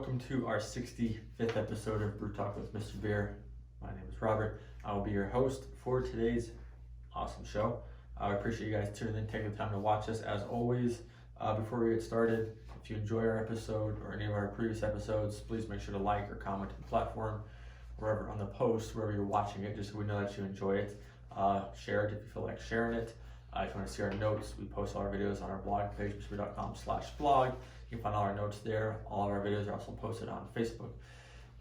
welcome to our 65th episode of Brew Talk with Mr. Beer. My name is Robert. I will be your host for today's awesome show. I appreciate you guys tuning in, taking the time to watch us. As always, before we get started, if you enjoy our episode or any of our previous episodes, please make sure to like or comment to the platform, wherever on the post, wherever you're watching it, just so we know that you enjoy it. Share it if you feel like sharing it. If you want to see our notes, we post all our videos on our blog page, mrbeer.com/blog. You can find all our notes there. All of our videos are also posted on Facebook,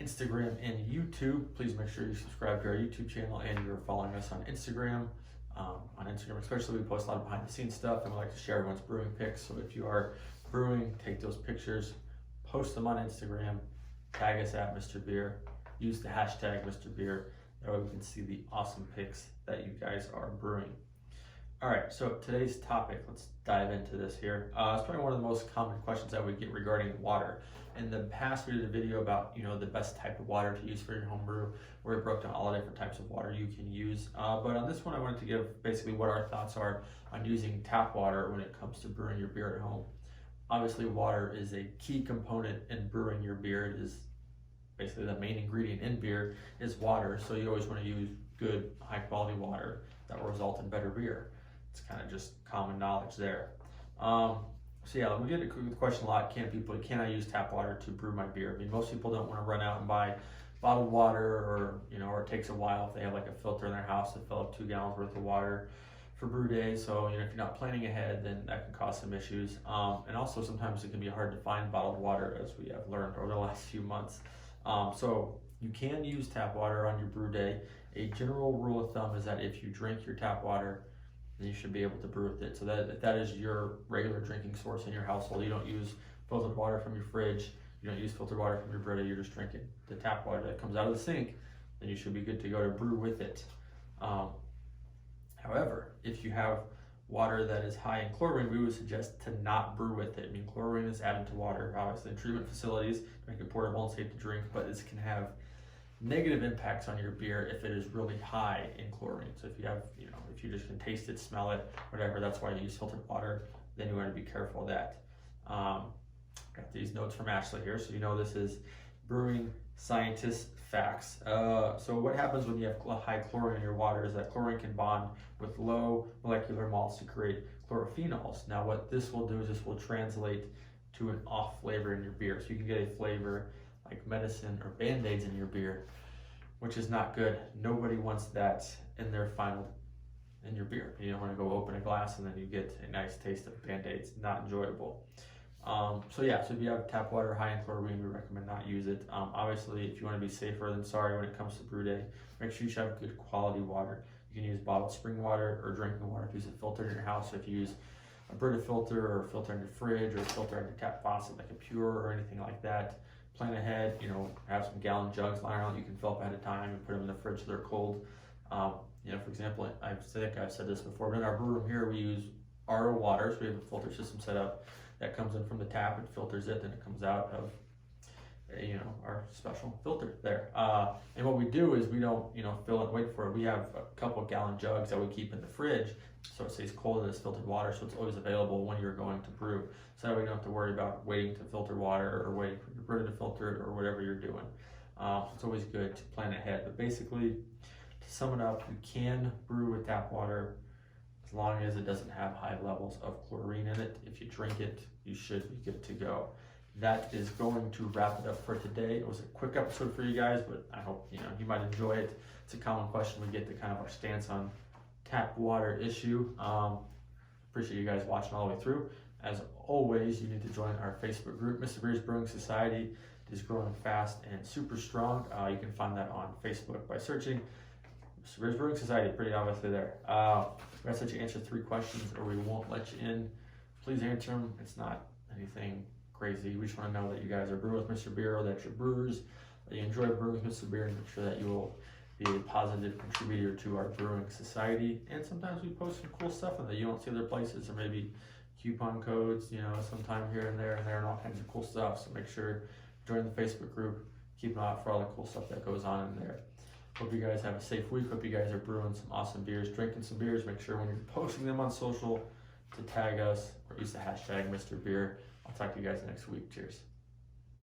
Instagram, and YouTube. Please make sure you subscribe to our YouTube channel and you're following us on Instagram. On Instagram especially, we post a lot of behind the scenes stuff and we like to share everyone's brewing pics. So if you are brewing, take those pictures, post them on Instagram, tag us at Mr.Beer, use the hashtag Mr.Beer. That way we can see the awesome pics that you guys are brewing. All right, so today's topic, let's dive into this here. It's probably one of the most common questions that we get regarding water. In the past, we did a video about, the best type of water to use for your home brew, where we broke down all the different types of water you can use. But on this one, I wanted to give basically what our thoughts are on using tap water when it comes to brewing your beer at home. Obviously, water is a key component in brewing your beer. It is basically the main ingredient in beer is water. So you always want to use good, high quality water that will result in better beer. It's kind of just common knowledge there. So yeah, we get the question a lot, can I use tap water to brew my beer? I mean, most people don't want to run out and buy bottled water or it takes a while if they have like a filter in their house to fill up 2 gallons worth of water for brew day. So, if you're not planning ahead, then that can cause some issues. And also sometimes it can be hard to find bottled water, as we have learned over the last few months. So you can use tap water on your brew day. A general rule of thumb is that if you drink your tap water, then you should be able to brew with it. So that if that is your regular drinking source in your household, you don't use filtered water from your fridge, you don't use filtered water from your brew day, you're just drinking the tap water that comes out of the sink, then you should be good to go to brew with it. However, if you have water that is high in chlorine, we would suggest to not brew with it. I mean, chlorine is added to water, obviously in treatment facilities to make it portable and safe to drink, but this can have negative impacts on your beer if it is really high in chlorine. So if you have, if you just can taste it, smell it, whatever, that's why you use filtered water, then you want to be careful of that. Got these notes from Ashley here, so this is brewing scientist facts. So what happens when you have high chlorine in your water is that chlorine can bond with low molecular malts to create chlorophenols. Now what this will do is this will translate to an off flavor in your beer. So you can get a flavor like medicine or Band-Aids in your beer, which is not good. Nobody wants that in your beer. You don't want to go open a glass and then you get a nice taste of Band-Aids. Not enjoyable. So if you have tap water high in chlorine, we recommend not use it. Obviously, if you want to be safer than sorry when it comes to brew day, make sure you should have good quality water. You can use bottled spring water or drinking water if you use a filter in your house. So if you use a Brita filter or a filter in your fridge or a filter in your tap faucet like a Pure or anything like that, plan ahead, have some gallon jugs lying around that you can fill up ahead of time and put them in the fridge so they're cold. For example, I think I've said this before, but in our brew room here, we use RO water, so we have a filter system set up that comes in from the tap, it filters it, then it comes out of, our special filter there. And what we do is we don't, fill it and wait for it. We have a couple gallon jugs that we keep in the fridge, so it stays cold in this filtered water, so it's always available when you're going to brew. So that way you don't have to worry about waiting to filter water or waiting for your brewer to filter it or whatever you're doing. So it's always good to plan ahead. But basically, to sum it up, you can brew with tap water as long as it doesn't have high levels of chlorine in it. If you drink it, you should be good to go. That is going to wrap it up for today. It was a quick episode for you guys, but I hope you might enjoy it. It's a common question we get, to kind of our stance on tap water issue. Appreciate you guys watching all the way through. As always, you need to join our Facebook group, Mr.Beer's Brewing Society. It is growing fast and super strong. You can find that on Facebook by searching Mr.Beer's Brewing Society, pretty obviously there. We ask that you answer 3 questions or we won't let you in. Please answer them. It's not anything crazy. We just want to know that you guys are brewing with Mr. Beer, or that you're brewers, that you enjoy brewing with Mr. Beer, and make sure that you will be a positive contributor to our brewing society. And sometimes we post some cool stuff in that you don't see other places, or maybe coupon codes, sometime here and there, and all kinds of cool stuff. So make sure join the Facebook group, keep an eye out for all the cool stuff that goes on in there. Hope you guys have a safe week. Hope you guys are brewing some awesome beers, drinking some beers. Make sure when you're posting them on social to tag us or use the hashtag Mr. Beer. I'll talk to you guys next week. Cheers.